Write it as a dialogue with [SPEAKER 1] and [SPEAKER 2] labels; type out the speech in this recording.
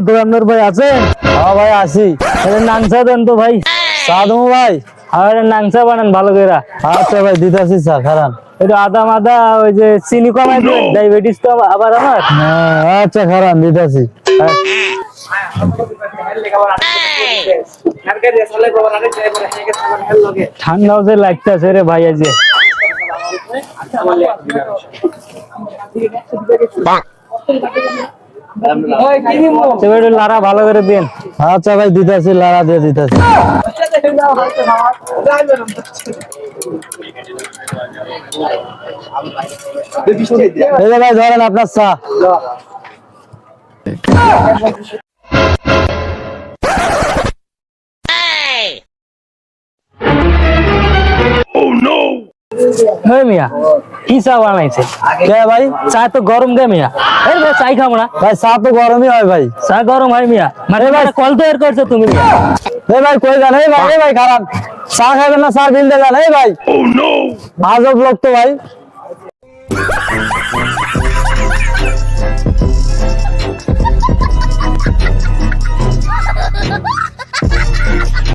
[SPEAKER 1] দোকানদার ভাই আছেন? হ্যাঁ ভাই আসি। নাংসা দেন তো ভাই। চা দেবো ভাই? আর নাংসা বানান ভালো করে। আচ্ছা ভাই দিতেছি চা, খারান এটা আদা মাদা ওই যে চিনি কমাই দেবেন, ডায়াবেটিস তো আবার আমার। আচ্ছা খারান দিতেছি। ঠান্ডাও যে লাগতেছে রে ভাই আজ। লারা ভালো করে দিন। আচ্ছা ভাই দিতেছি, লারা দিয়ে দিতেছি। ভাই ধরেন আপনার চা। মিয়া কি চা বানাইছে ভাই? চা তো গরম গে মিয়া। চাই খাবো না ভাই, চা তো গরমই হয় ভাই। চা গরম হয় মিয়া, মানে ভাই কল তৈরি করছো তুমি ভাই? কই যান ভাই? ভাই খারাপ চা খাবেন না, চা বিল দেবেন ভাই? আজব লোক তো ভাই।